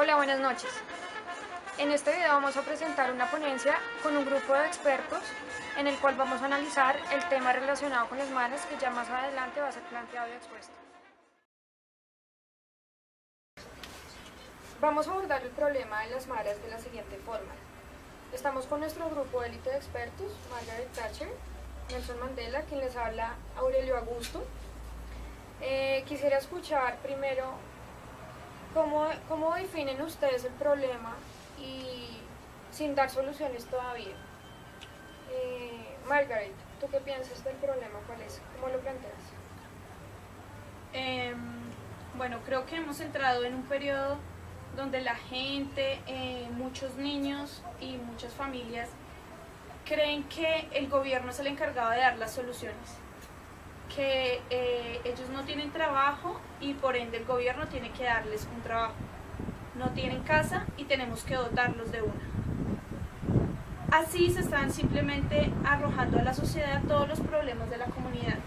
Hola, buenas noches. En este video vamos a presentar una ponencia con un grupo de expertos en el cual vamos a analizar el tema relacionado con las maras que ya más adelante va a ser planteado y expuesto. Vamos a abordar el problema de las maras de la siguiente forma. Estamos con nuestro grupo élite de expertos, Margaret Thatcher, Nelson Mandela, quien les habla Aurelio Augusto. Quisiera escuchar primero cómo definen ustedes el problema y sin dar soluciones todavía. Margaret, ¿tú qué piensas del problema? ¿Cuál es? ¿Cómo lo planteas? Bueno, creo que hemos entrado en un periodo donde la gente, muchos niños y muchas familias creen que el gobierno es el encargado de dar las soluciones, que ellos no tienen trabajo y por ende el gobierno tiene que darles un trabajo. No tienen casa y tenemos que dotarlos de una. Así se están simplemente arrojando a la sociedad todos los problemas de la comunidad.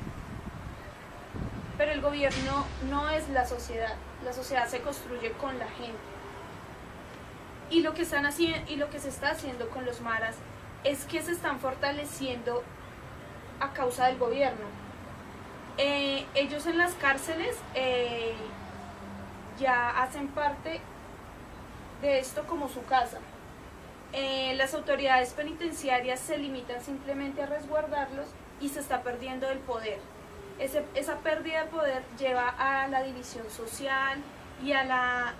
Pero el gobierno no es la sociedad se construye con la gente. Y lo que están haciendo y lo que se está haciendo con los maras es que se están fortaleciendo a causa del gobierno. Ellos en las cárceles ya hacen parte de esto como su casa. Las autoridades penitenciarias se limitan simplemente a resguardarlos y se está perdiendo el poder. Esa pérdida de poder lleva a la división social y a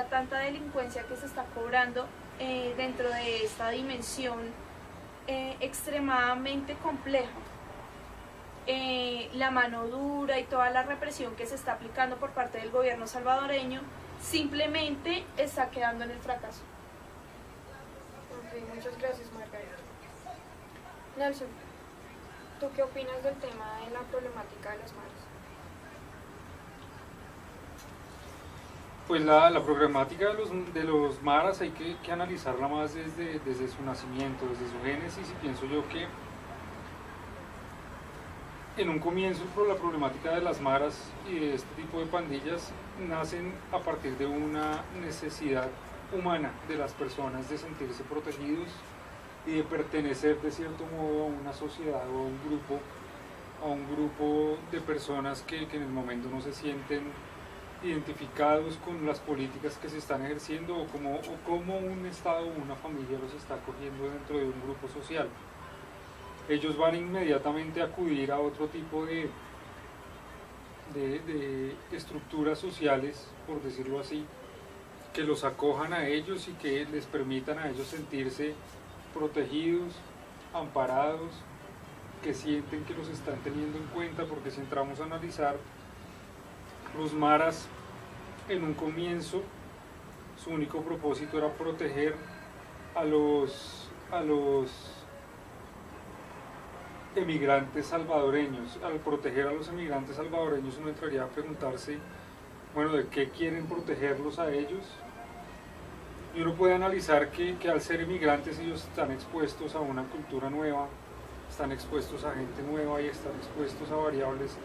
tanta delincuencia que se está cobrando dentro de esta dimensión extremadamente compleja. La mano dura y toda la represión que se está aplicando por parte del gobierno salvadoreño simplemente está quedando en el fracaso. Ok, muchas gracias, Margaret. Nelson, ¿tú qué opinas del tema de la problemática de las maras? Pues la problemática de los maras hay que analizarla más desde su nacimiento, desde su génesis, y pienso yo que en un comienzo la problemática de las maras y de este tipo de pandillas nacen a partir de una necesidad humana de las personas de sentirse protegidos y de pertenecer de cierto modo a una sociedad o a un grupo de personas que en el momento no se sienten identificados con las políticas que se están ejerciendo o como un Estado o una familia los está acogiendo dentro de un grupo social. Ellos van inmediatamente a acudir a otro tipo de estructuras sociales, por decirlo así, que los acojan a ellos y que les permitan a ellos sentirse protegidos, amparados, que sienten que los están teniendo en cuenta, porque si entramos a analizar, los maras en un comienzo su único propósito era proteger a los emigrantes salvadoreños. Al proteger a los emigrantes salvadoreños uno entraría a preguntarse, bueno, ¿de qué quieren protegerlos a ellos? Y uno puede analizar que al ser emigrantes ellos están expuestos a una cultura nueva, están expuestos a gente nueva y están expuestos a variables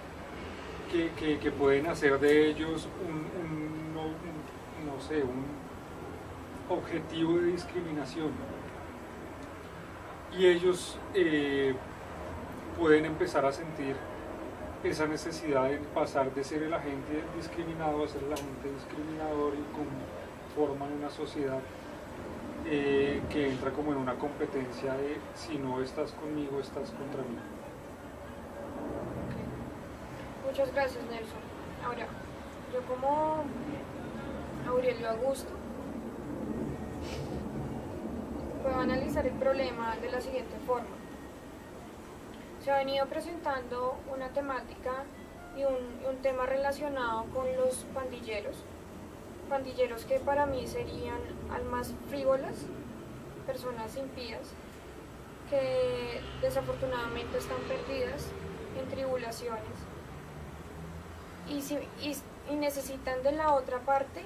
que pueden hacer de ellos un objetivo de discriminación. Y ellos pueden empezar a sentir esa necesidad de pasar de ser el agente discriminado a ser el agente discriminador, y conforman una sociedad que entra como en una competencia de si no estás conmigo, estás contra mí. Okay. Muchas gracias, Nelson. Ahora, yo como Aurelio Augusto puedo analizar el problema de la siguiente forma. Se ha venido presentando una temática y un tema relacionado con los pandilleros que para mí serían almas frívolas, personas impías, que desafortunadamente están perdidas en tribulaciones y necesitan de la otra parte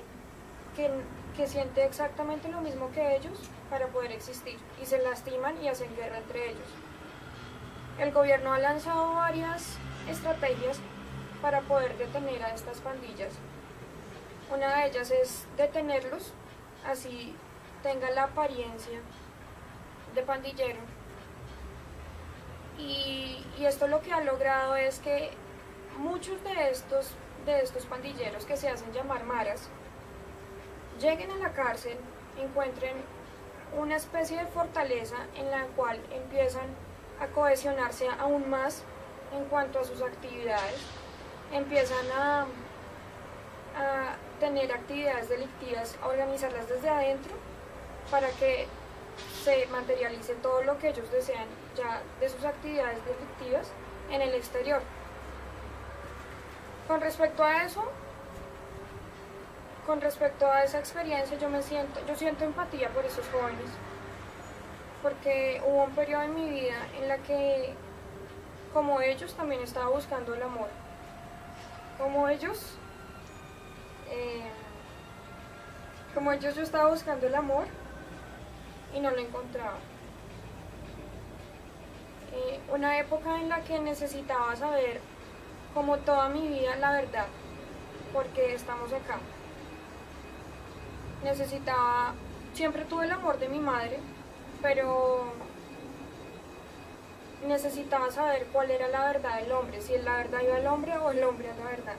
que siente exactamente lo mismo que ellos para poder existir, y se lastiman y hacen guerra entre ellos. El gobierno ha lanzado varias estrategias para poder detener a estas pandillas. Una de ellas es detenerlos, así tenga la apariencia de pandillero. Y esto lo que ha logrado es que muchos de estos pandilleros que se hacen llamar maras lleguen a la cárcel, encuentren una especie de fortaleza en la cual empiezan a cohesionarse aún más en cuanto a sus actividades, empiezan a tener actividades delictivas, a organizarlas desde adentro para que se materialice todo lo que ellos desean ya de sus actividades delictivas en el exterior. Con respecto a eso, con respecto a esa experiencia, yo siento empatía por esos jóvenes, porque hubo un periodo en mi vida en la que, como ellos, también estaba buscando el amor. Como ellos yo estaba buscando el amor y no lo encontraba. Una época en la que necesitaba saber, como toda mi vida, la verdad, porque estamos acá. Siempre tuve el amor de mi madre, pero necesitaba saber cuál era la verdad del hombre, si la verdad iba al hombre o el hombre a la verdad.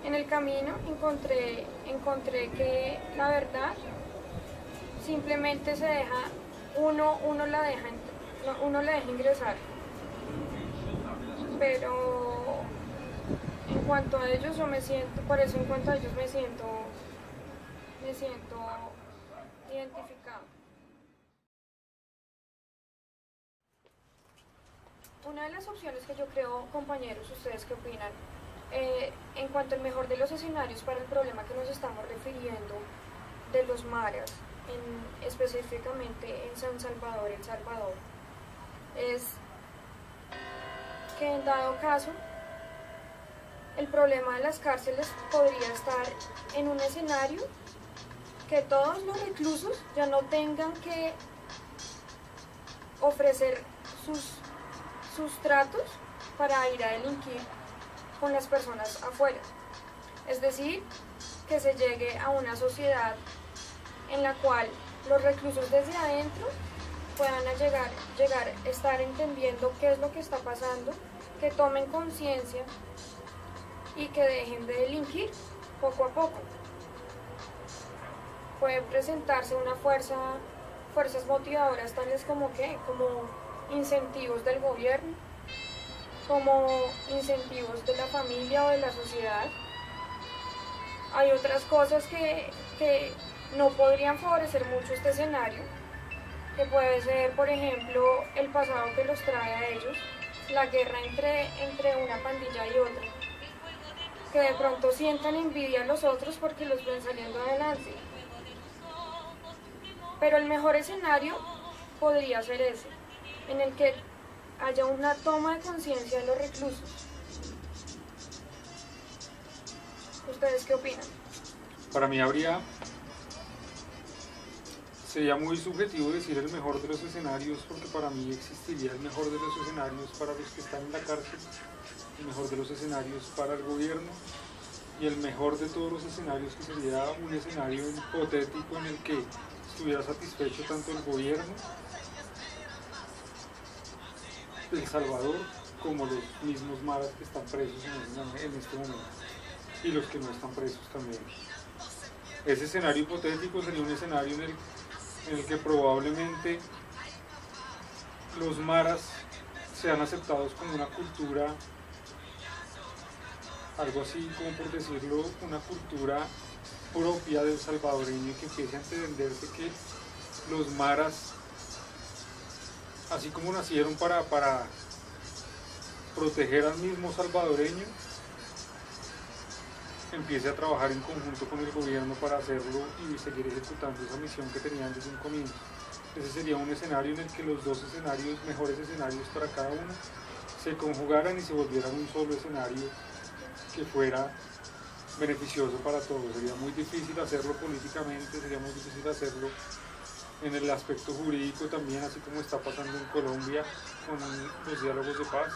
En el camino encontré que la verdad simplemente se deja, uno la deja ingresar. Pero en cuanto a ellos yo me siento, por eso en cuanto a ellos me siento identificado. Una de las opciones que yo creo, compañeros, ¿ustedes qué opinan? En cuanto al mejor de los escenarios para el problema que nos estamos refiriendo de los maras, específicamente en San Salvador, El Salvador, es que en dado caso el problema de las cárceles podría estar en un escenario que todos los reclusos ya no tengan que ofrecer sus tratos para ir a delinquir con las personas afuera. Es decir, que se llegue a una sociedad en la cual los reclusos desde adentro puedan estar entendiendo qué es lo que está pasando, que tomen conciencia y que dejen de delinquir poco a poco. Puede presentarse fuerzas motivadoras tales como incentivos del gobierno, como incentivos de la familia o de la sociedad. Hay otras cosas que no podrían favorecer mucho este escenario, que puede ser, por ejemplo, el pasado que los trae a ellos, la guerra entre una pandilla y otra, que de pronto sientan envidia a los otros porque los ven saliendo adelante. Pero el mejor escenario podría ser ese, en el que haya una toma de conciencia de los reclusos. ¿Ustedes qué opinan? Para mí sería muy subjetivo decir el mejor de los escenarios, porque para mí existiría el mejor de los escenarios para los que están en la cárcel, el mejor de los escenarios para el gobierno y el mejor de todos los escenarios, que sería un escenario hipotético en el que estuviera satisfecho tanto el gobierno, El Salvador, como los mismos maras que están presos en este momento y los que no están presos también. Ese escenario hipotético sería un escenario en el que probablemente los maras sean aceptados como una cultura, algo así como por decirlo, una cultura propia del salvadoreño, que empiece a entenderse que los maras, así como nacieron para proteger al mismo salvadoreño, empiece a trabajar en conjunto con el gobierno para hacerlo y seguir ejecutando esa misión que tenían desde un comienzo. Ese sería un escenario en el que los dos escenarios, mejores escenarios para cada uno, se conjugaran y se volvieran un solo escenario que fuera beneficioso para todos. Sería muy difícil hacerlo políticamente, sería muy difícil hacerlo en el aspecto jurídico también, así como está pasando en Colombia con los diálogos de paz,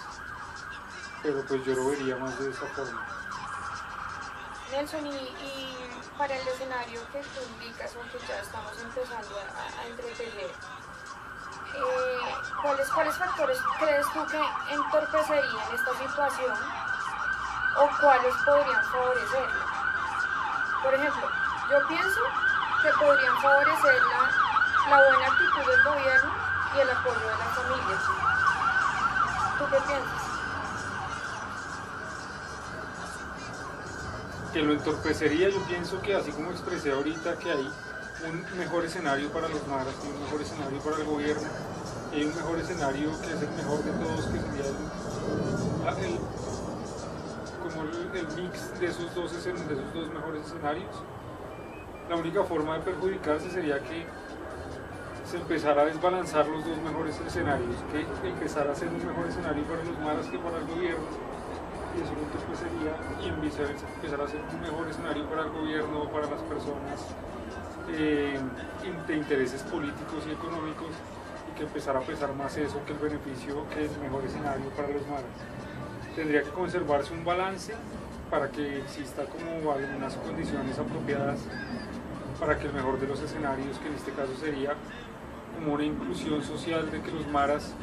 pero pues yo lo vería más de esa forma. Nelson, y para el escenario que tú indicas, o que ya estamos empezando a entretejer, ¿cuáles factores crees tú que entorpecerían esta situación o cuáles podrían favorecerla? Por ejemplo, yo pienso que podrían favorecer la buena actitud del gobierno y el apoyo de las familias. ¿Tú qué piensas? Que lo entorpecería, yo pienso que así como expresé ahorita que hay un mejor escenario para los maras y un mejor escenario para el gobierno, y hay un mejor escenario que es el mejor de todos, que sería el mix de esos dos mejores escenarios. La única forma de perjudicarse sería que se empezara a desbalanzar los dos mejores escenarios, que empezara a ser un mejor escenario para los maras que para el gobierno, y eso lo entorpecería, y en viceversa, empezar a ser un mejor escenario para el gobierno, para las personas de intereses políticos y económicos, y que empezara a pesar más eso que el beneficio, que es el mejor escenario para los maras. Tendría que conservarse un balance para que exista como algunas condiciones apropiadas para que el mejor de los escenarios, que en este caso sería como una inclusión social de que los maras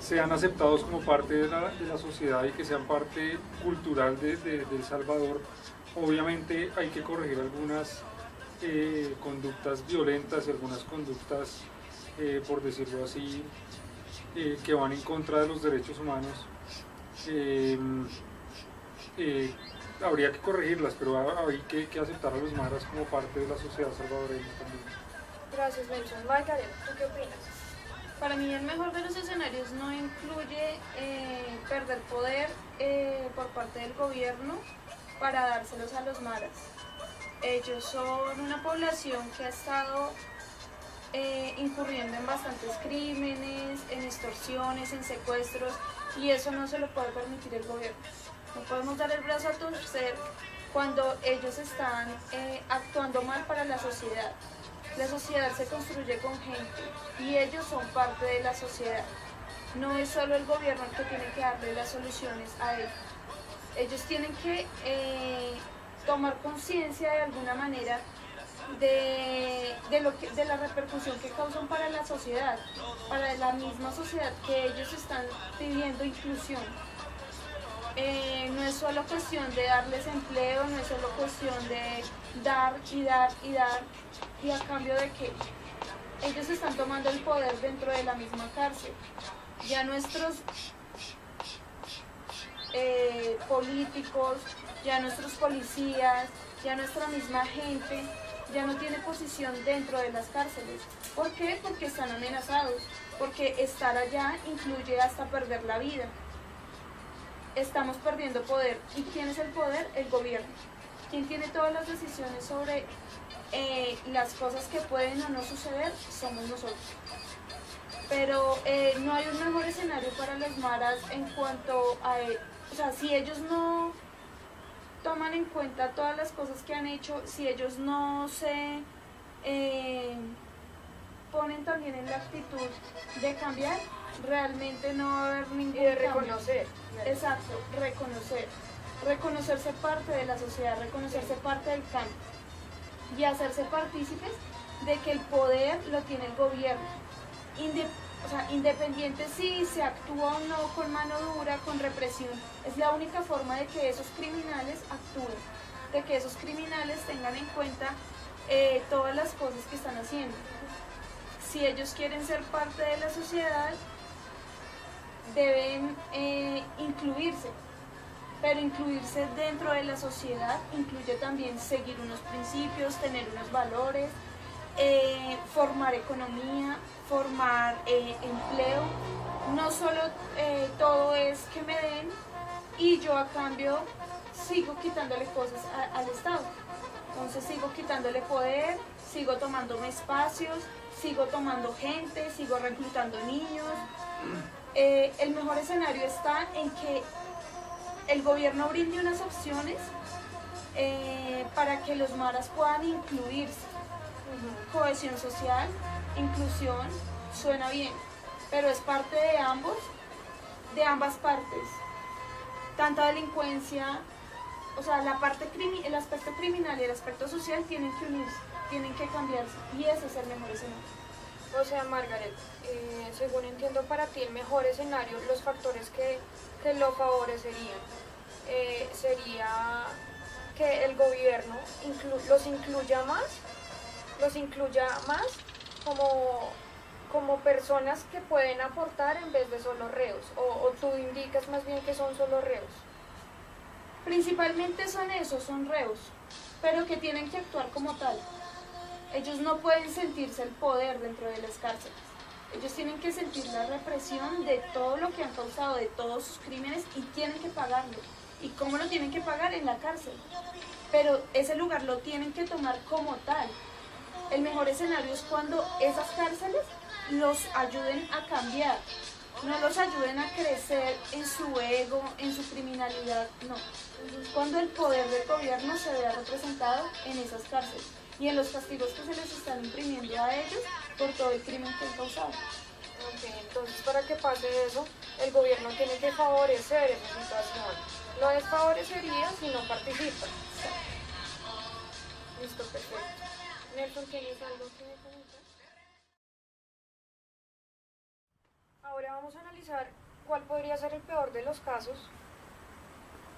sean aceptados como parte de la sociedad y que sean parte cultural de El Salvador. Obviamente hay que corregir algunas conductas violentas y algunas conductas, por decirlo así, que van en contra de los derechos humanos. Habría que corregirlas, pero hay que aceptar a los maras como parte de la sociedad salvadoreña también. Gracias, Nelson. Margaret, ¿tú qué opinas? Para mí el mejor de los escenarios no incluye perder poder por parte del gobierno para dárselos a los maras. Ellos son una población que ha estado incurriendo en bastantes crímenes, en extorsiones, en secuestros, y eso no se lo puede permitir el gobierno. No podemos dar el brazo a torcer cuando ellos están actuando mal para la sociedad. La sociedad se construye con gente y ellos son parte de la sociedad. No es solo el gobierno el que tiene que darle las soluciones a ellos. Ellos tienen que tomar conciencia de alguna manera de la repercusión que causan para la sociedad, para la misma sociedad que ellos están pidiendo inclusión. No es solo cuestión de darles empleo, no es solo cuestión de dar y dar y dar, y a cambio de que ellos están tomando el poder dentro de la misma cárcel. Ya nuestros políticos, ya nuestros policías, ya nuestra misma gente ya no tiene posición dentro de las cárceles. ¿Por qué? Porque están amenazados, porque estar allá incluye hasta perder la vida. Estamos perdiendo poder. ¿Y quién es el poder? El gobierno. ¿Quién tiene todas las decisiones sobre las cosas que pueden o no suceder? Somos nosotros. Pero no hay un mejor escenario para los maras en cuanto a... o sea, si ellos no toman en cuenta todas las cosas que han hecho, si ellos no se ponen también en la actitud de cambiar, realmente no va a haber ningún Y de cambio. reconocer. Exacto, reconocerse parte de la sociedad, reconocerse parte del cambio y hacerse partícipes de que el poder lo tiene el gobierno. Independiente si se actúa o no con mano dura, con represión, es la única forma de que esos criminales actúen, de que esos criminales tengan en cuenta todas las cosas que están haciendo. Si ellos quieren ser parte de la sociedad, deben incluirse, pero incluirse dentro de la sociedad incluye también seguir unos principios, tener unos valores, formar economía, formar empleo. No solo todo es que me den y yo a cambio sigo quitándole cosas al Estado. Entonces sigo quitándole poder, sigo tomándome espacios, sigo tomando gente, sigo reclutando niños. El mejor escenario está en que el gobierno brinde unas opciones para que los maras puedan incluirse. Cohesión social, inclusión, suena bien, pero es parte de ambas partes. tanta delincuencia, o sea, el aspecto criminal y el aspecto social tienen que unirse, tienen que cambiarse, y ese es el mejor escenario. O sea, Margaret, según entiendo para ti el mejor escenario, los factores que lo favorecerían, sería que el gobierno los incluya más como personas que pueden aportar en vez de solo reos, o tú indicas más bien que son solo reos. Principalmente son esos, son reos, pero que tienen que actuar como tal. Ellos no pueden sentirse el poder dentro de las cárceles. Ellos tienen que sentir la represión de todo lo que han causado, de todos sus crímenes, y tienen que pagarlo. ¿Y cómo lo tienen que pagar? En la cárcel. Pero ese lugar lo tienen que tomar como tal. El mejor escenario es cuando esas cárceles los ayuden a cambiar, no los ayuden a crecer en su ego, en su criminalidad, no. Cuando el poder del gobierno se vea representado en esas cárceles y en los castigos que se les están imprimiendo a ellos por todo el crimen que han causado. Ok, entonces para que pase eso, el gobierno tiene que favorecer esa situación. No desfavorecería, sino participa. Listo, perfecto. Nelson, ¿tienes algo que comentar? Ahora vamos a analizar cuál podría ser el peor de los casos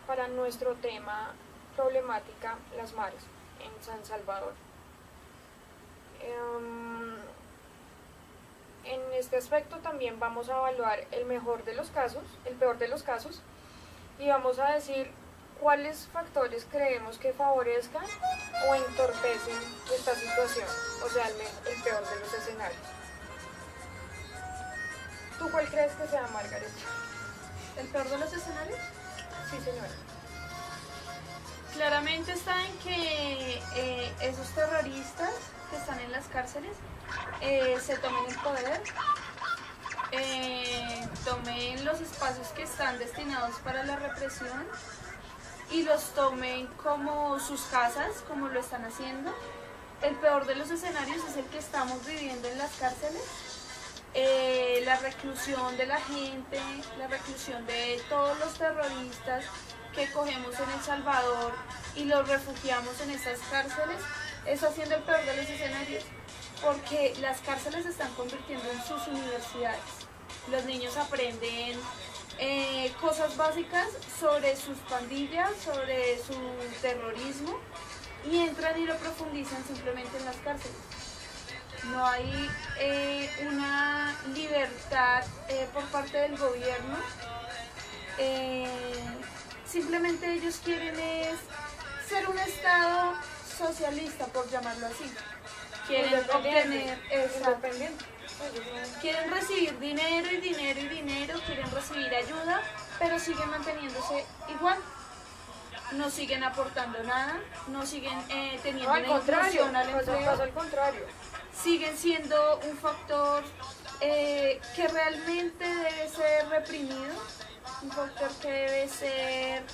para nuestro tema problemática, las mares en San Salvador. En este aspecto también vamos a evaluar el peor de los casos, y vamos a decir cuáles factores creemos que favorezcan o entorpecen esta situación, o sea, el peor de los escenarios. ¿Tú cuál crees que sea, Margaret? ¿El peor de los escenarios? Sí, señora. Claramente está en que esos terroristas que están en las cárceles se tomen el poder, tomen los espacios que están destinados para la represión y los tomen como sus casas, como lo están haciendo. El peor de los escenarios es el que estamos viviendo en las cárceles. La reclusión de la gente, la reclusión de todos los terroristas que cogemos en El Salvador y los refugiamos en estas cárceles, está siendo el peor de los escenarios, porque las cárceles se están convirtiendo en sus universidades. Los niños aprenden cosas básicas sobre sus pandillas, sobre su terrorismo, y entran y lo profundizan simplemente en las cárceles. No hay una libertad por parte del gobierno. Simplemente ellos quieren es ser un estado socialista, por llamarlo así. Quieren obtener, quieren recibir dinero y dinero y dinero, quieren recibir ayuda, pero siguen manteniéndose igual. No siguen aportando nada, no siguen teniendo una inclusión al empleo. Pasa al contrario. Siguen siendo un factor que realmente debe ser reprimido, un factor que debe ser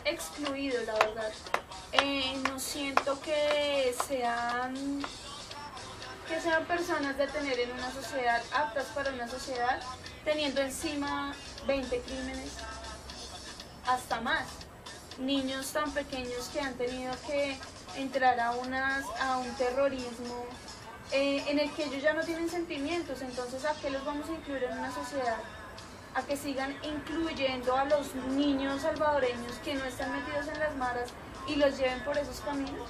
excluido, la verdad. No siento que sean personas de tener en una sociedad, aptas para una sociedad, teniendo encima 20 crímenes, hasta más. Niños tan pequeños que han tenido que entrar a un terrorismo en el que ellos ya no tienen sentimientos. Entonces, ¿a qué los vamos a incluir en una sociedad? A que sigan incluyendo a los niños salvadoreños que no están metidos en las maras y los lleven por esos caminos.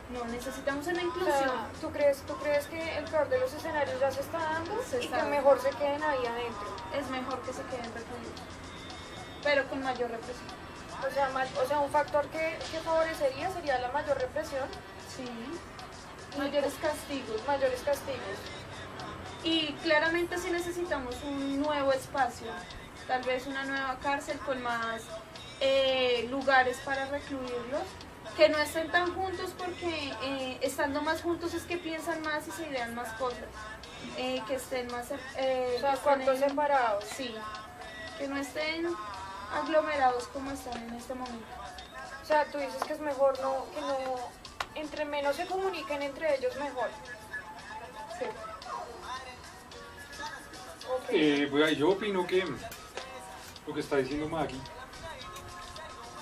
No, necesitamos una inclusión. O sea, ¿tú crees que el peor de los escenarios ya se está dando y que mejor se queden ahí adentro? Es mejor que se queden recluidos, pero con mayor represión. O sea, un factor que favorecería sería la mayor represión. Sí, mayores castigos. Mayores castigos. Y claramente sí necesitamos un nuevo espacio, tal vez una nueva cárcel con más lugares para recluirlos, que no estén tan juntos, porque estando más juntos es que piensan más y se idean más cosas, que estén más... o sea, cuartos separados. Sí, que no estén aglomerados como están en este momento. O sea, tú dices que es mejor entre menos se comuniquen entre ellos, mejor. Sí. Okay. Yo opino que lo que está diciendo Maggie,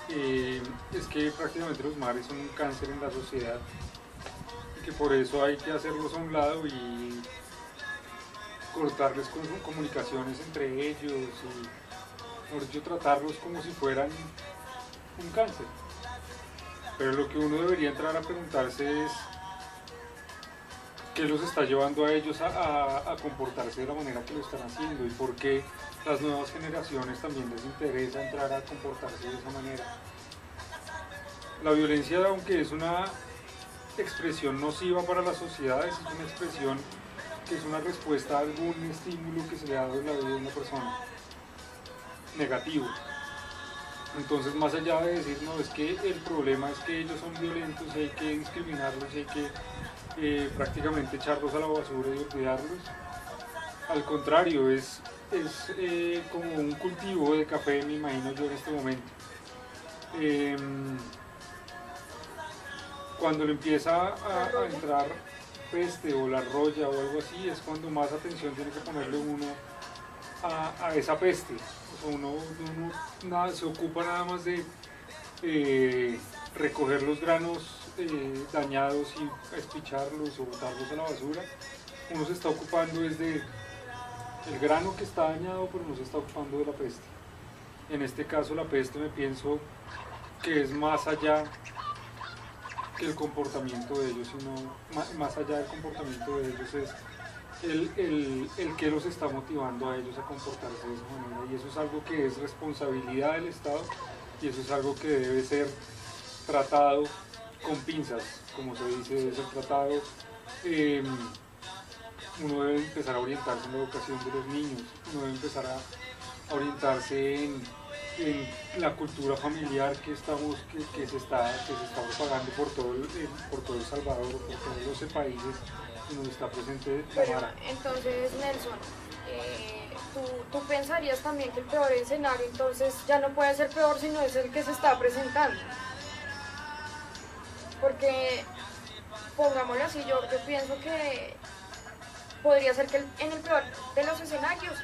es que prácticamente los mares son un cáncer en la sociedad y que por eso hay que hacerlos a un lado y cortarles comunicaciones entre ellos y, por dicho, tratarlos como si fueran un cáncer. Pero lo que uno debería entrar a preguntarse es qué los está llevando a ellos a comportarse de la manera que lo están haciendo y por qué las nuevas generaciones también les interesa entrar a comportarse de esa manera. La violencia, aunque es una expresión nociva para las sociedades, es una expresión que es una respuesta a algún estímulo que se le ha dado en la vida de una persona negativo. Entonces, más allá de decir, no, es que el problema es que ellos son violentos y hay que discriminarlos y hay que prácticamente echarlos a la basura y olvidarlos, al contrario, es como un cultivo de café, me imagino yo en este momento. Cuando le empieza a entrar peste o la roya o algo así, es cuando más atención tiene que ponerle uno a esa peste. O sea, uno se ocupa nada más de recoger los granos dañados y espicharlos o botarlos a la basura. Uno se está ocupando desde el grano que está dañado, pero no se está ocupando de la peste. En este caso la peste me pienso que es más allá que el comportamiento de ellos, sino más allá del comportamiento de ellos es el que los está motivando a ellos a comportarse de esa manera, y eso es algo que es responsabilidad del Estado y eso es algo que debe ser tratado con pinzas, como se dice, debe ser tratado. Uno debe empezar a orientarse en la educación de los niños, uno debe empezar a orientarse en la cultura familiar que se está propagando por todo El Salvador, por todos los países donde está presente la Pero Mara. entonces, Nelson, ¿tú pensarías también que el peor escenario entonces ya no puede ser peor sino es el que se está presentando? Porque, pongámoslo así, yo pienso que podría ser que en el peor de los escenarios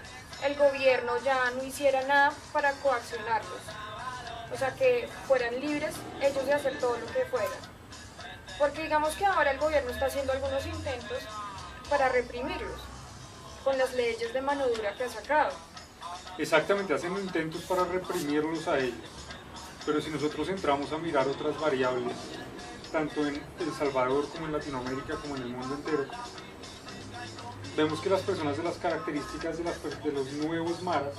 el gobierno ya no hiciera nada para coaccionarlos, o sea, que fueran libres ellos de hacer todo lo que fuera. Porque digamos que ahora el gobierno está haciendo algunos intentos para reprimirlos, con las leyes de mano dura que ha sacado. Exactamente, hacen intentos para reprimirlos a ellos, pero si nosotros entramos a mirar otras variables, tanto en El Salvador como en Latinoamérica como en el mundo entero, vemos que las personas de las características de los nuevos maras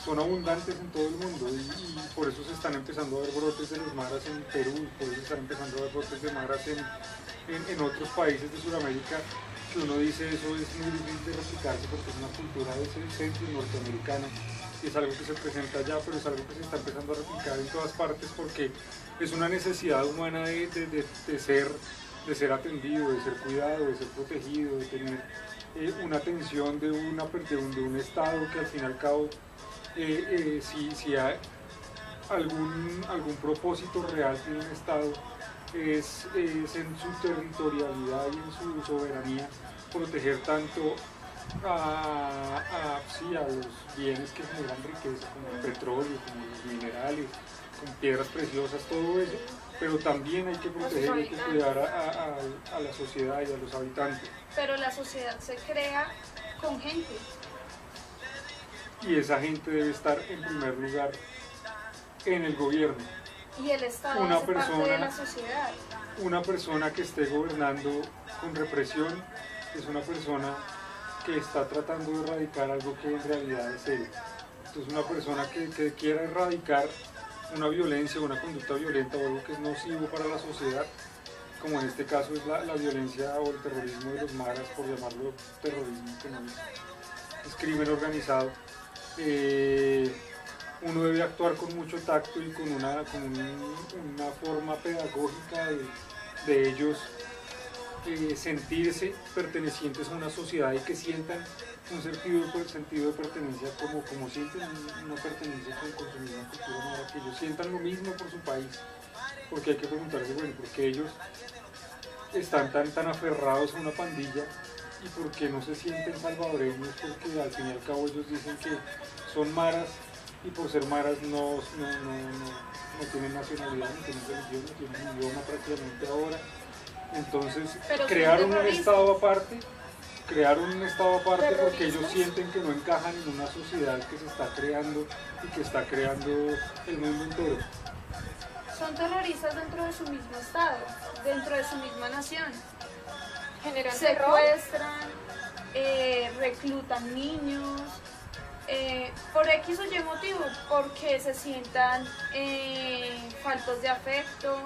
son abundantes en todo el mundo y por eso se están empezando a ver brotes de los maras en Perú, por eso se están empezando a ver brotes de maras en otros países de Sudamérica, que uno dice eso es muy difícil de replicarse porque es una cultura de ese centro norteamericano y es algo que se presenta allá, pero es algo que se está empezando a replicar en todas partes porque es una necesidad humana de ser atendido, de ser cuidado, de ser protegido, de tener una atención de un Estado que al fin y al cabo, si hay algún propósito real tiene un Estado, es en su territorialidad y en su soberanía proteger tanto a los bienes que generan riqueza, como el petróleo, como los minerales, como piedras preciosas, todo eso, pero también hay que proteger y hay que cuidar a la sociedad y a los habitantes. Pero la sociedad se crea con gente. Y esa gente debe estar en primer lugar en el gobierno. Y el Estado hace parte de la sociedad. Una persona que esté gobernando con represión es una persona que está tratando de erradicar algo que en realidad es él. Entonces una persona que quiera erradicar una violencia, una conducta violenta o algo que es nocivo para la sociedad, como en este caso es la violencia o el terrorismo de los maras, por llamarlo terrorismo, que no es crimen organizado, uno debe actuar con mucho tacto y con una forma pedagógica de ellos sentirse pertenecientes a una sociedad y que sientan un sentido de pertenencia como sienten una pertenencia con su misma cultura mara, que ellos sientan lo mismo por su país, porque hay que preguntarse, bueno, ¿por qué ellos están tan aferrados a una pandilla y por qué no se sienten salvadoreños, porque al fin y al cabo ellos dicen que son maras y por ser maras no tienen nacionalidad, no tienen religión, no tienen idioma prácticamente ahora. Entonces crearon un estado aparte porque ellos sienten que no encajan en una sociedad que se está creando y que está creando el mundo entero. Son terroristas dentro de su mismo estado, dentro de su misma nación. Generan Secuestran, reclutan niños, por X o Y motivo, porque se sientan faltos de afecto,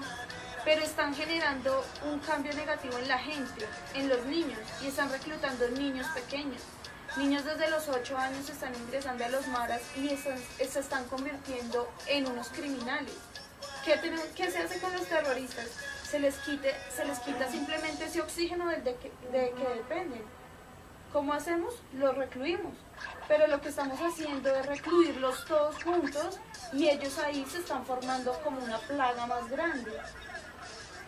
pero están generando un cambio negativo en la gente, en los niños, y están reclutando niños pequeños. Niños desde los 8 años están ingresando a los maras y se están convirtiendo en unos criminales. ¿Qué se hace con los terroristas? Se les quita simplemente ese oxígeno de que dependen. ¿Cómo hacemos? Los recluimos. Pero lo que estamos haciendo es recluirlos todos juntos y ellos ahí se están formando como una plaga más grande.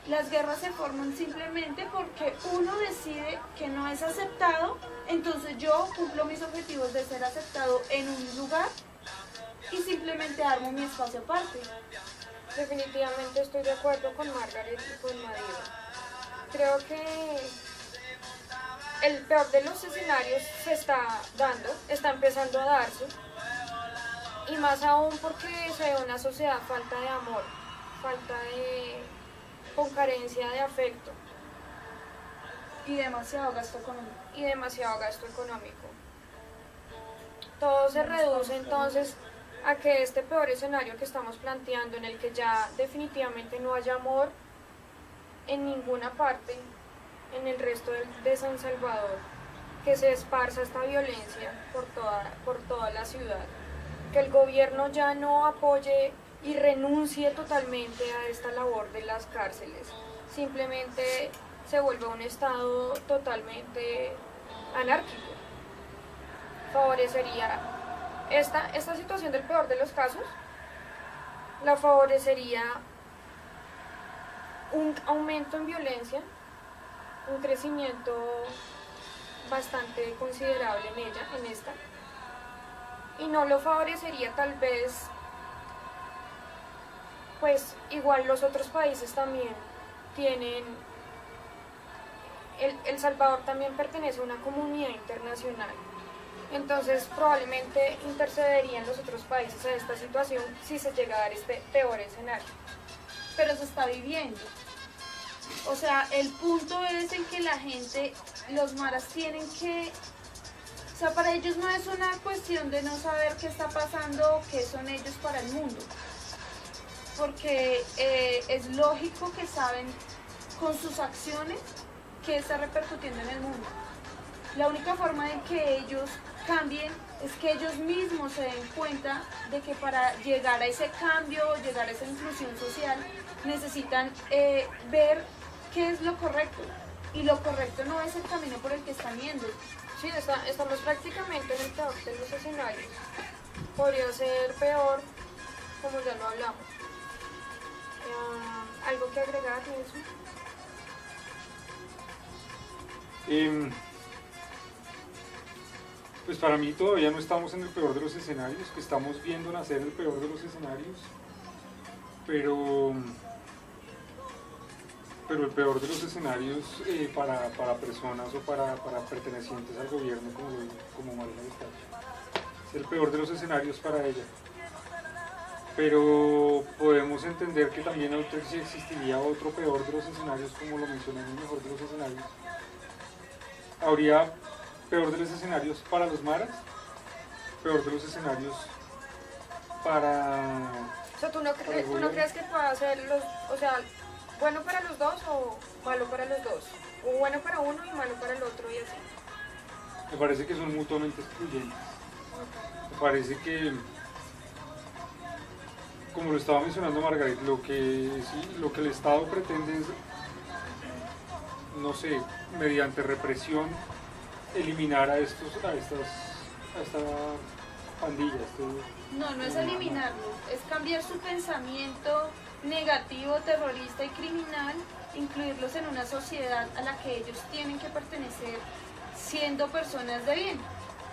Las guerras se forman simplemente porque uno decide que no es aceptado, entonces yo cumplo mis objetivos de ser aceptado en un lugar y simplemente armo mi espacio aparte. Definitivamente estoy de acuerdo con Margaret y con Madiba. Creo que el peor de los escenarios se está dando, está empezando a darse, y más aún porque se ve una sociedad falta de amor, con carencia de afecto. Y demasiado gasto económico. Todo se reduce entonces a que este peor escenario que estamos planteando, en el que ya definitivamente no haya amor en ninguna parte, en el resto de San Salvador, que se esparza esta violencia por toda la ciudad, que el gobierno ya no apoye y renuncie totalmente a esta labor de las cárceles, simplemente se vuelve un estado totalmente anárquico. Favorecería esta situación del peor de los casos, la favorecería un aumento en violencia, un crecimiento bastante considerable en esta, y no lo favorecería tal vez, pues igual los otros países también tienen, El Salvador también pertenece a una comunidad internacional, entonces probablemente intercederían los otros países a esta situación si se llega a dar este peor escenario. Pero se está viviendo. O sea, el punto es en que la gente, los maras tienen que... O sea, para ellos no es una cuestión de no saber qué está pasando o qué son ellos para el mundo. Porque es lógico que saben con sus acciones qué está repercutiendo en el mundo. La única forma de que ellos cambien es que ellos mismos se den cuenta de que para llegar a ese cambio, llegar a esa inclusión social, necesitan ver qué es lo correcto. Y lo correcto no es el camino por el que están yendo. Sí, estamos prácticamente en el peor de los escenarios. Podría ser peor, como ya lo hablamos. ¿Algo que agregar, Nelson? Pues para mí todavía no estamos en el peor de los escenarios, que estamos viendo nacer el peor de los escenarios, pero el peor de los escenarios para personas o para pertenecientes al gobierno como Margaret Thatcher. Es el peor de los escenarios para ella. Pero podemos entender que también si existiría otro peor de los escenarios, como lo mencioné en el mejor de los escenarios. Habría peor de los escenarios para los maras, peor de los escenarios para... O sea, ¿tú no crees que pueda ser bueno para los dos o malo para los dos? O bueno para uno y malo para el otro y así. Me parece que son mutuamente excluyentes. Me parece que, como lo estaba mencionando Margaret, lo que el Estado pretende es, no sé, mediante represión, eliminar a esta pandilla. No es eliminarlo, es cambiar su pensamiento negativo, terrorista y criminal, incluirlos en una sociedad a la que ellos tienen que pertenecer siendo personas de bien,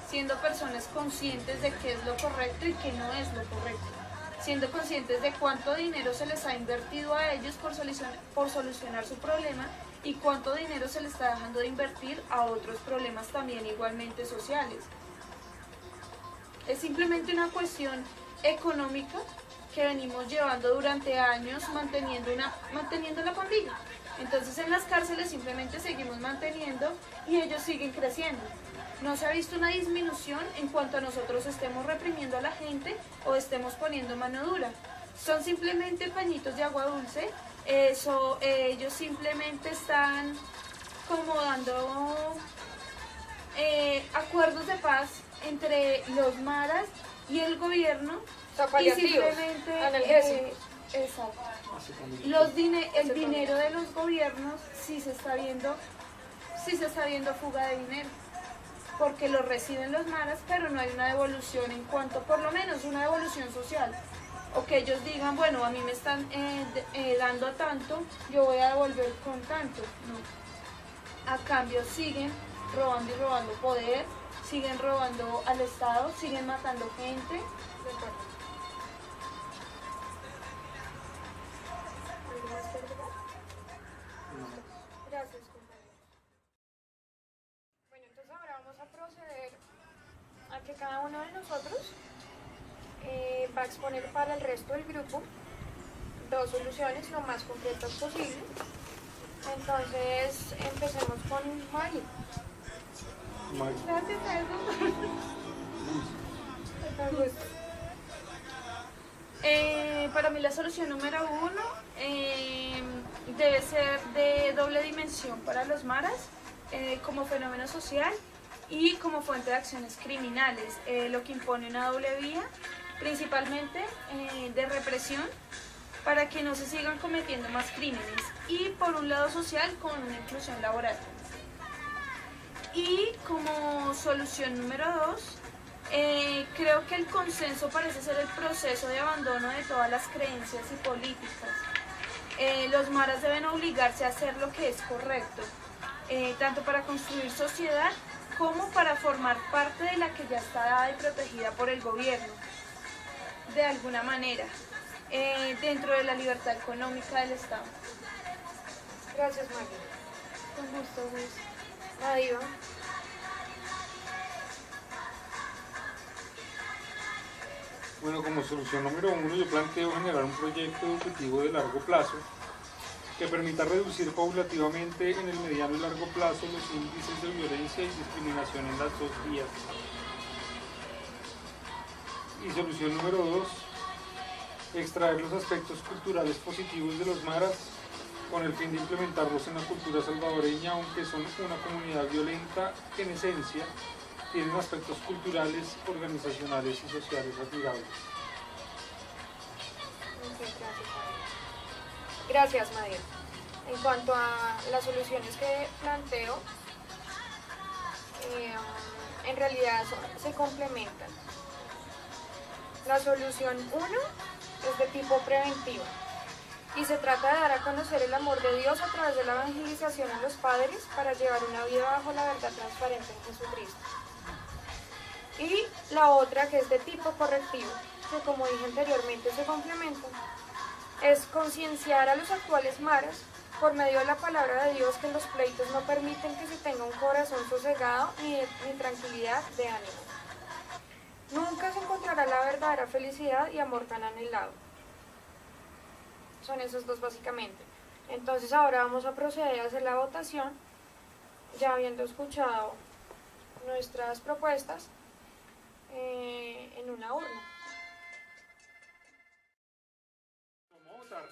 siendo personas conscientes de qué es lo correcto y qué no es lo correcto, siendo conscientes de cuánto dinero se les ha invertido a ellos por solucionar su problema y cuánto dinero se les está dejando de invertir a otros problemas también igualmente sociales. Es simplemente una cuestión económica que venimos llevando durante años manteniendo la pandilla. Entonces en las cárceles simplemente seguimos manteniendo y ellos siguen creciendo. No se ha visto una disminución en cuanto a nosotros estemos reprimiendo a la gente o estemos poniendo mano dura. Son simplemente pañitos de agua dulce. Ellos simplemente están como dando acuerdos de paz entre los maras y el gobierno. O sea, Y paliativos, simplemente analgésicos. exacto. Básicamente. El dinero de los gobiernos sí se está viendo fuga de dinero, porque lo reciben los maras, pero no hay una devolución en cuanto, por lo menos una devolución social, o que ellos digan, bueno, a mí me están dando tanto, yo voy a devolver con tanto. No. A cambio siguen robando y robando poder, siguen robando al Estado, siguen matando gente. De acuerdo. ¿Algo más que agregar? Gracias, compañeros. Bueno, entonces ahora vamos a proceder a que cada uno de nosotros va a exponer para el resto del grupo 2 soluciones lo más concretas posible. Entonces, empecemos con Mari. Gracias a eso. Para mí la solución número 1 debe ser de doble dimensión para los maras, como fenómeno social y como fuente de acciones criminales, lo que impone una doble vía, principalmente de represión, para que no se sigan cometiendo más crímenes, y por un lado social con una inclusión laboral. Y como solución número 2, creo que el consenso parece ser el proceso de abandono de todas las creencias y políticas. Los maras deben obligarse a hacer lo que es correcto, tanto para construir sociedad como para formar parte de la que ya está dada y protegida por el gobierno, de alguna manera, dentro de la libertad económica del Estado. Gracias, Mari. Con gusto, Luis. Adiós. Bueno, como solución número 1 yo planteo generar un proyecto educativo de largo plazo que permita reducir paulativamente en el mediano y largo plazo los índices de violencia y discriminación en las 2 vías. Y solución número 2, extraer los aspectos culturales positivos de los maras con el fin de implementarlos en la cultura salvadoreña, aunque son una comunidad violenta, en esencia tienen aspectos culturales, organizacionales y sociales admirables. Gracias, María. En cuanto a las soluciones que planteo, en realidad se complementan. La solución 1 es de tipo preventivo y se trata de dar a conocer el amor de Dios a través de la evangelización a los padres para llevar una vida bajo la verdad transparente en Jesucristo. Y la otra, que es de tipo correctivo, que como dije anteriormente se complementan, es concienciar a los actuales maras por medio de la palabra de Dios que los pleitos no permiten que se tenga un corazón sosegado ni tranquilidad de ánimo. Nunca se encontrará la verdadera felicidad y amor tan anhelado. Son esos 2 básicamente. Entonces ahora vamos a proceder a hacer la votación, ya habiendo escuchado nuestras propuestas en una urna. Vamos a votar.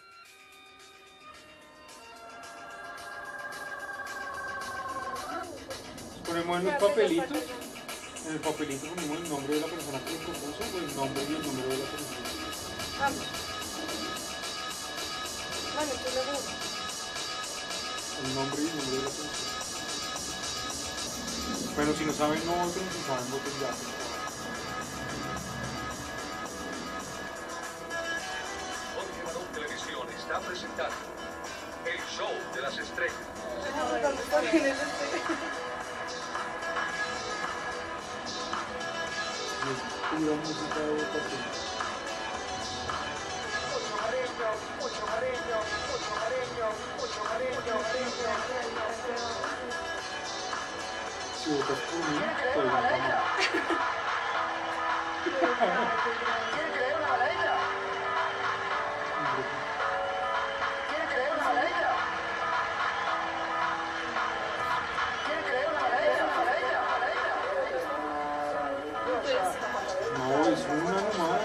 Ponemos en los papelitos, en el papelito ponemos el nombre de la persona que lo propuso o el nombre y el número de la persona. Vamos. Bueno, tú lo ves. El nombre y el número de la persona. Bueno, si no saben, no voten, si saben, voten ya. Jorge Barón Televisión está presentando el show de las estrellas. y es pura música de votación. Si votas por mí, pues no también. No, es una nomás.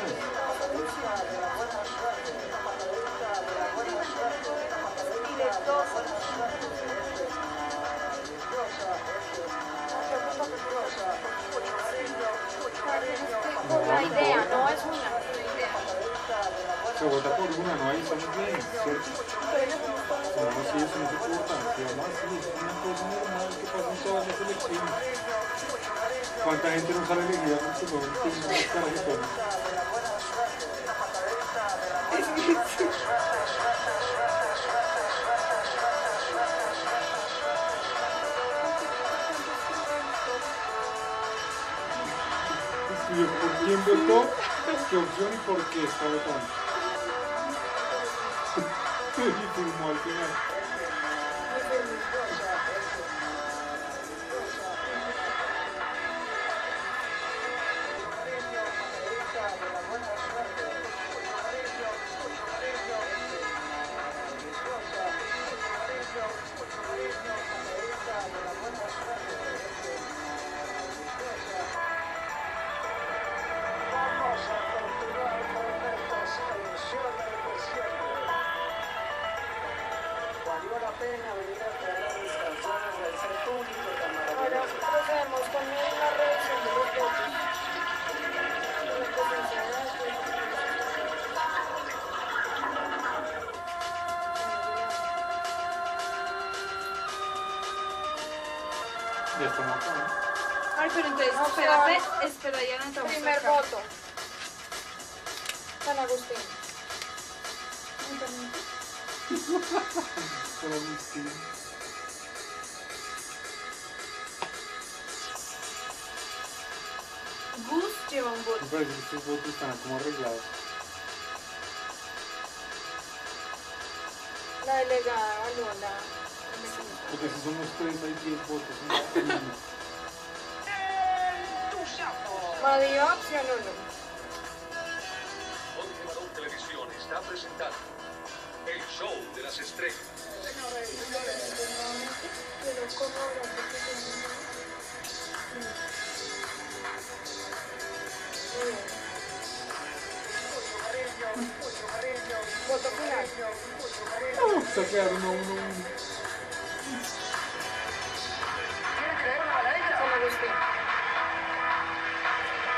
La idea, no es una idea. Se vota por una, no, ahí estamos bien, ¿cierto? No, sí, eso no se corta. Además, sí, es una cosa normal que pasa en todas las elecciones. ¿Cuánta gente no sale elegida porque no tiene unas carajitas? Escribió por quién votó, qué opción y por qué está votando. Y firmó al final. Ahora procedemos con la revisión de los votos. La presencia de las Ya estamos acá. Ay, pero entonces, No, espera, ya no estamos primer acá. voto. San Agustín. Solo mi estilo. Gus lleva un voto. Me parece que estos votos están como arreglados. La delegada evaluó el mecanismo. Porque si son los tres, hay 10 votos en la misma. Madío, opción 1. Jorge Barón Televisión está presentando el show de las estrellas. Voto final. Se quedaron a uno. San Agustín.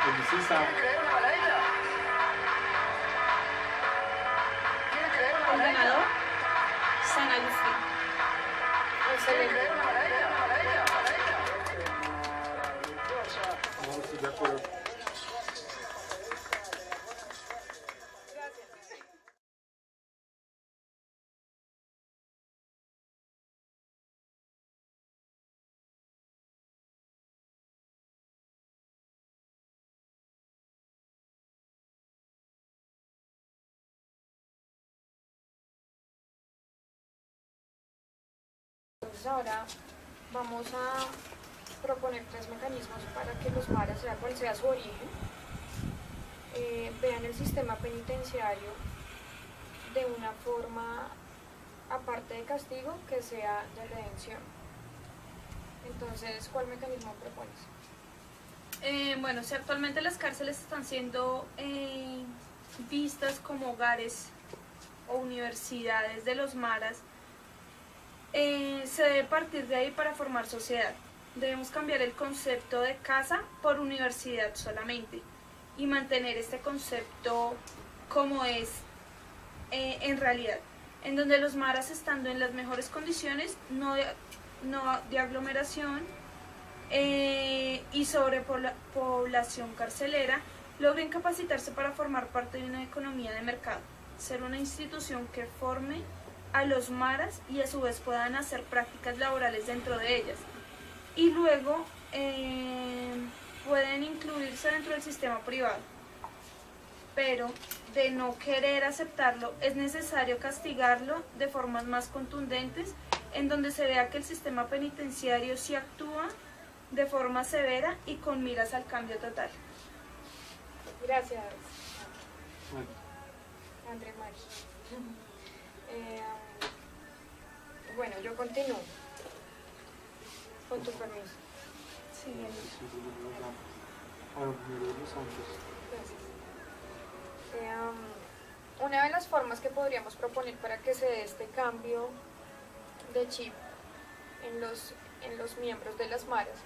Porque sí está. El ganador, San Agustín. Excelente. No, estoy de acuerdo. Entonces ahora vamos a proponer 3 mecanismos para que los maras, sea cual sea su origen, vean el sistema penitenciario de una forma, aparte de castigo, que sea de redención. Entonces, ¿cuál mecanismo propones? Bueno, si actualmente las cárceles están siendo vistas como hogares o universidades de los maras, se debe partir de ahí para formar sociedad. Debemos cambiar el concepto de casa por universidad solamente y mantener este concepto como es en realidad, en donde los maras, estando en las mejores condiciones, no de aglomeración y sobrepoblación carcelera, logren capacitarse para formar parte de una economía de mercado, ser una institución que forme a los maras y a su vez puedan hacer prácticas laborales dentro de ellas. Y luego pueden incluirse dentro del sistema privado, pero de no querer aceptarlo es necesario castigarlo de formas más contundentes, en donde se vea que el sistema penitenciario sí actúa de forma severa y con miras al cambio total. Gracias, Bueno, André Mari. Bueno, yo continúo. Con tu permiso. Sí, bueno, primero los santos. Gracias. Una de las formas que podríamos proponer para que se dé este cambio de chip en los miembros de las maras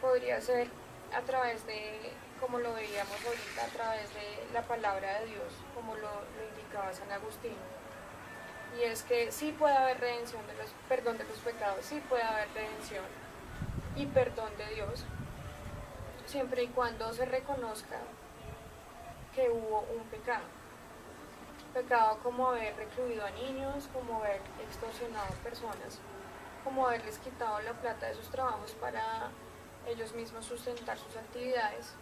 podría ser a través de, como lo veíamos ahorita, a través de la palabra de Dios, como lo indicaba San Agustín. Y es que sí puede haber redención perdón de los pecados, sí puede haber redención y perdón de Dios, siempre y cuando se reconozca que hubo un pecado. Pecado como haber recluido a niños, como haber extorsionado a personas, como haberles quitado la plata de sus trabajos para ellos mismos sustentar sus actividades.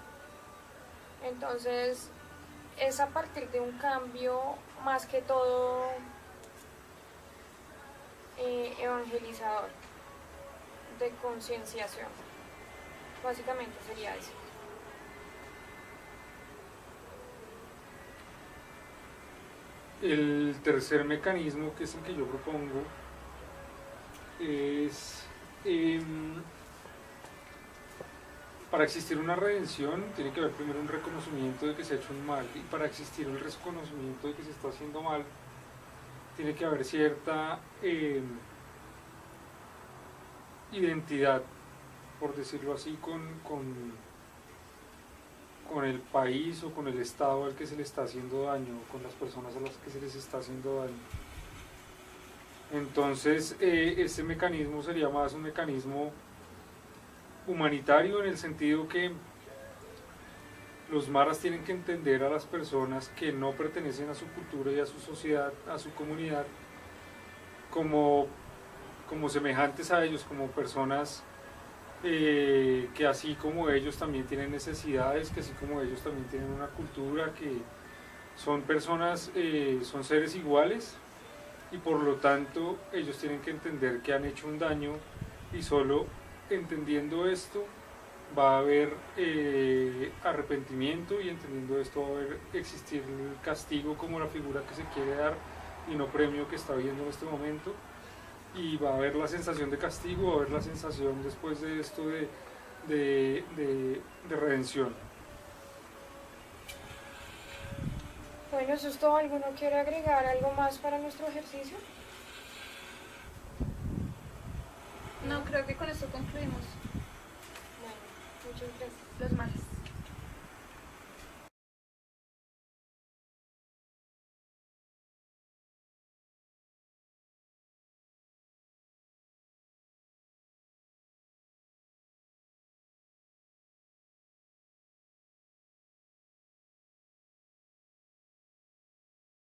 Entonces, es a partir de un cambio más que todo evangelizador, de concienciación. Básicamente sería eso. El tercer mecanismo, que es el que yo propongo, es para existir una redención tiene que haber primero un reconocimiento de que se ha hecho un mal, y para existir el reconocimiento de que se está haciendo mal tiene que haber cierta identidad, por decirlo así, con el país o con el estado al que se le está haciendo daño, con las personas a las que se les está haciendo daño. Entonces, este mecanismo sería más un mecanismo humanitario, en el sentido que los maras tienen que entender a las personas que no pertenecen a su cultura y a su sociedad, a su comunidad, como semejantes a ellos, como personas que así como ellos también tienen necesidades, que así como ellos también tienen una cultura, que son personas, son seres iguales, y por lo tanto ellos tienen que entender que han hecho un daño, y solo entendiendo esto va a haber arrepentimiento, y entendiendo esto va a haber existir el castigo como la figura que se quiere dar y no premio que está viendo en este momento, y va a haber la sensación de castigo, va a haber la sensación después de esto de redención. Bueno, eso es todo. ¿Alguno quiere agregar algo más para nuestro ejercicio? No, creo que con esto concluimos. Bueno, muchas gracias. Los males.